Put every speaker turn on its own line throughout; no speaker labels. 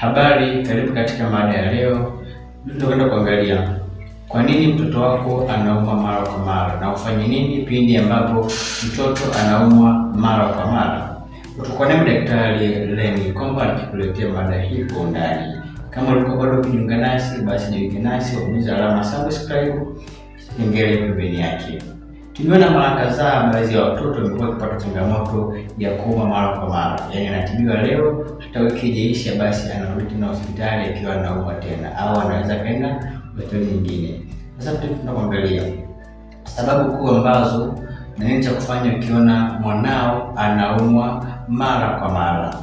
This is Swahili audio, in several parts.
Habari, karibu katika mada ya leo. Tutakwenda kuangalia kwa nini mtoto wako anaumwa mara kwa mara na ufanye nini pindi ambapo mtoto anaumwa mara kwa mara. Utakuwa na Daktari Lenny Komba akikuletea mada hii kwa undani. Kama ulikuwa bado kujiunga nasi, basi jiunge nasi kwa kubonyeza alama subscribe, kengele pembeni yake. Tumeona mara kadhaa baadhi ya watoto wamekuwa wakipata changamoto ya kuumwa mara kwa mara. Yaani anatibiwa leo, hata wiki ijaisha basi anarudi tena hospitali akiwa anaumwa tena, au anaweza kwenda hospitali nyingine. Sasa tunaangalia sababu kuu ambazo na nini cha kufanya ukiona mwanao anaumwa mara kwa mara.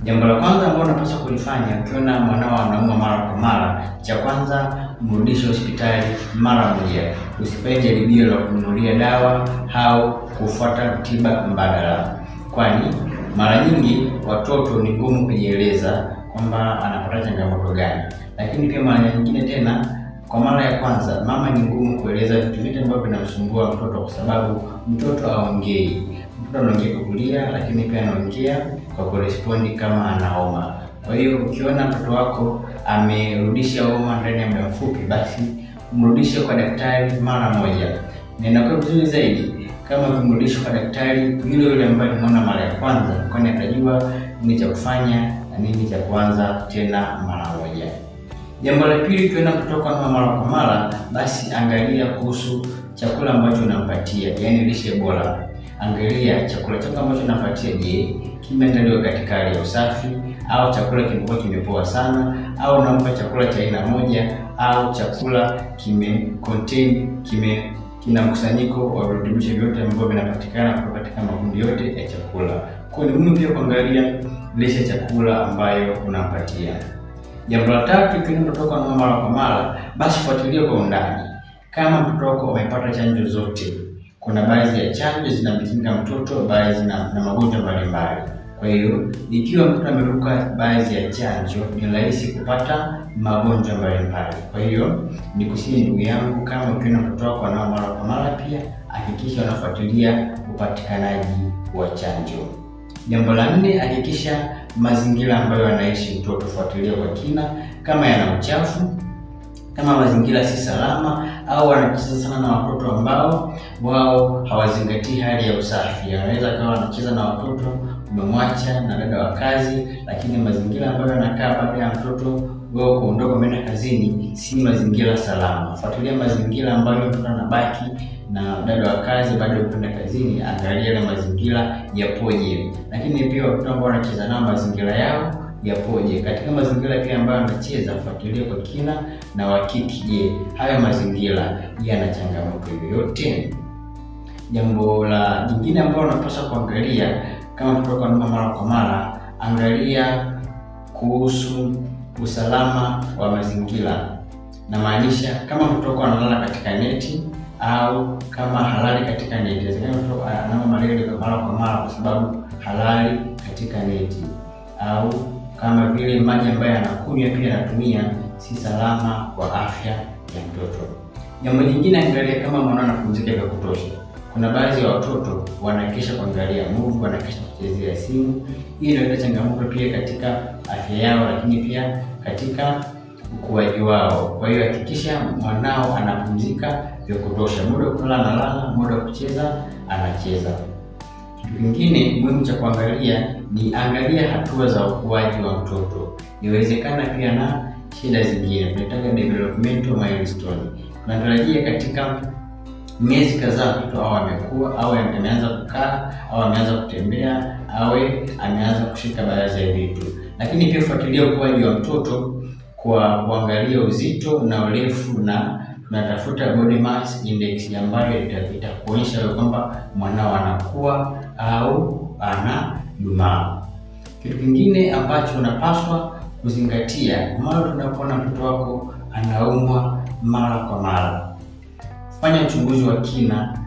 Jambo la kwanza ambalo unapaswa kulifanya ukiona mwanao anaumwa mara kwa mara, cha kwanza mrudishe hospitali mara moja. Usifanye jaribio la kununulia dawa au kufuata tiba mbadala, kwani mara nyingi watoto ni ngumu kujieleza kwamba anapata changamoto gani. Lakini pia mara nyingine tena, kwa mara ya kwanza mama ni ngumu kueleza vitu vyote ambavyo vinamsumbua mtoto, kwa sababu mtoto haongei. Mtoto anaongea kwa kulia, lakini pia anaongea kwa kurespondi kama anaoma. Kwa hiyo ukiona mtoto wako amerudisha homa ndani ya muda mfupi, basi mrudishe kwa daktari mara moja. Na inakuwa vizuri zaidi kama kumrudisha kwa daktari yule ambaye umeona mara ya kwanza, kwani atajua nini cha kufanya na nini cha kuanza tena mara moja. Jambo la pili, ukiona mtoto wako anaumwa mara kwa mara, basi angalia kuhusu chakula ambacho unampatia, yaani lishe bora. Angalia chakula chako ambacho unampatia, je, kimeandaliwa katika hali ya usafi, au chakula kimekuwa kimepoa sana, au unampa chakula cha aina moja, au chakula kina mkusanyiko wa virutubisho vyote ambavyo vinapatikana kutoka katika makundi yote ya chakula. Kwa hiyo ni muhimu pia kuangalia lishe chakula ambayo unampatia. Jambo la tatu, ikiwa mtoto wako anaumwa mara kwa mara, basi fuatilia kwa undani kama mtoto wako amepata chanjo zote. Kuna baadhi ya chanjo zinamkinga mtoto baadhi na magonjwa mbalimbali. Kwa hiyo ikiwa mtoto ameruka baadhi ya chanjo, ni rahisi kupata magonjwa mbalimbali. Kwa hiyo nikusihi ndugu yangu, kama ukiona mtoto wako anaumwa mara kwa mara, pia hakikisha unafuatilia upatikanaji wa chanjo. Jambo la nne, hakikisha mazingira ambayo anaishi mtoto, fuatilia kwa kina kama yana uchafu, kama mazingira si salama, au anacheza sana na watoto ambao wao hawazingatii hali ya usafi. Anaweza kawa anacheza na watoto, umemwacha na dada wa kazi, lakini mazingira ambayo anakaa baada ya mtoto wao kuondoka kwenda kazini si mazingira salama. Fuatilia mazingira ambayo mtoto anabaki na dada wa kazi baada ya kwenda kazini, angalia ile mazingira yapoje. Lakini pia watoto ambao wanacheza nao, mazingira yao yapoje. Katika mazingira pia ambayo anacheza, fuatilia kwa kina na wakiki, je, haya mazingira yana changamoto yoyote? Jambo la jingine ambalo unapaswa kuangalia kama mtoto wako anaumwa mara kwa mara, angalia kuhusu usalama wa mazingira. Na maanisha kama mtoto wako analala katika neti, au kama halali katika neti. Mtoto anaumwa malaria mara kwa mara kwa sababu halali katika neti, au kama vile maji ambayo anakunywa pia anatumia si salama kwa afya ya mtoto. Jambo lingine, angalia kama mwanao anapumzika vya kutosha. Kuna baadhi ya watoto wanakesha kuangalia movie, wanakesha kuchezea simu. Hii inaleta changamoto pia katika afya yao, lakini pia katika ukuaji wao. Kwa hiyo hakikisha mwanao anapumzika vya kutosha, muda wa kulala analala, muda wa kucheza anacheza. Kitu kingine muhimu cha kuangalia ni angalia hatua za ukuaji wa mtoto. Inawezekana pia na shida zingine, tunataka developmental milestone. Tunatarajia katika miezi kadhaa mtoto au amekuwa, au ameanza kukaa, au ameanza kutembea, au ameanza kushika baadhi ya vitu. Lakini pia fuatilia ukuaji wa mtoto kwa kuangalia uzito na urefu, na tunatafuta body mass index ambayo itakuonyesha kwamba mwanao anakuwa au anadumaa. Kitu kingine ambacho unapaswa kuzingatia mara tunapoona mtoto wako anaumwa mara kwa mara, fanya uchunguzi wa kina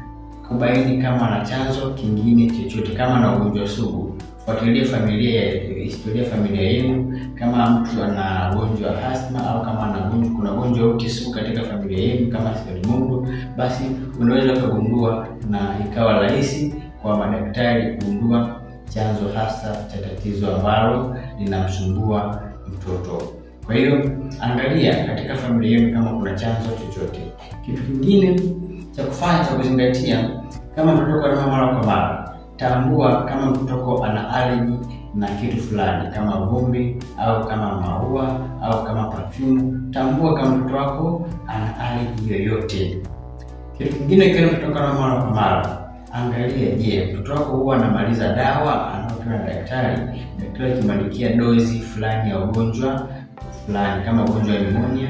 kubaini kama ana chanzo kingine chochote. Kama ana ugonjwa sugu, fuatilia historia ya familia yenu. Kama mtu ana ugonjwa wa asthma, au kama kuna ugonjwa wote sugu katika familia yenu kama selimundu, basi unaweza kugundua na ikawa rahisi kwa madaktari kugundua chanzo hasa cha tatizo ambalo linamsumbua mtoto. Kwa hiyo angalia katika familia yenu kama kuna chanzo chochote. Kitu kingine cha kufanya cha kuzingatia, kama mtoto wako anauma mara kwa mara, tambua kama mtoto wako ana allergy na kitu fulani kama vumbi au kama maua au kama perfume. Tambua kama mtoto wako ana allergy yoyote. Kitu kingine, kile mtoto wako anauma mara kwa mara, angalia, je, mtoto wako huwa anamaliza dawa anayopewa na daktari? Daktari akimwandikia dozi fulani ya ugonjwa fulani kama ugonjwa wa pneumonia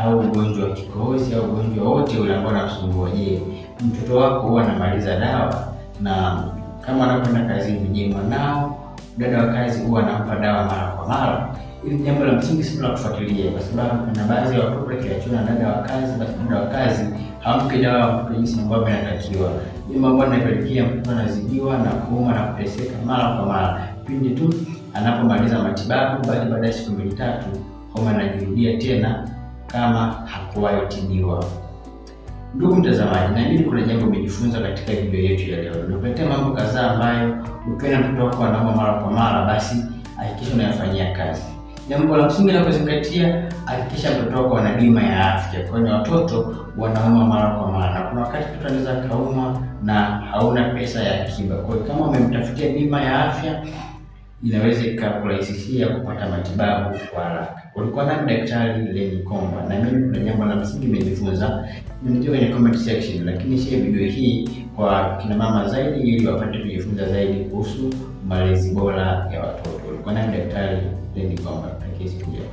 au ugonjwa wa kikohozi au ugonjwa wote ule ambao unamsumbua, je, mtoto wako huwa anamaliza dawa? Na kama anakwenda kazini, je, mwanao dada wa kazi huwa anampa dawa mara kwa mara? Hili ni jambo la msingi sana la kufuatilia, kwa sababu kuna baadhi ya watoto wakiachana na dada wa kazi, basi dada wa kazi hampi dawa mtoto jinsi ambavyo inatakiwa. Jambo ambalo linapelekea mtoto anazidiwa na kuuma na kuteseka mara kwa mara. Pindi tu anapomaliza matibabu, bali baada ya siku 2-3 homa inajirudia tena kama hakuwahi tibiwa. Ndugu mtazamaji, naamini kuna jambo umejifunza katika video yetu ya leo. Nimekuletea mambo kadhaa ambayo ukiona mtoto wako anauma mara kwa mara, basi hakikisha unayafanyia kazi. Jambo la msingi la kuzingatia, hakikisha mtoto wako ana bima ya afya, kwani watoto wanauma mara kwa mara. Kuna wakati mtoto anaweza kaumwa na hauna pesa ya akiba. Kwa hiyo kama umemtafutia bima ya afya, inaweza ikakurahisishia kupata matibabu kwa haraka. Ulikuwa na Daktari Lenny Komba, na mimi kuna jambo la msingi nimejifunza. Niandike kwenye comment section, lakini share video hii kwa kina mama zaidi ili wapate kujifunza zaidi kuhusu malezi bora ya watoto. Ulikuwa na Daktari Lenny Komba. Siku njema.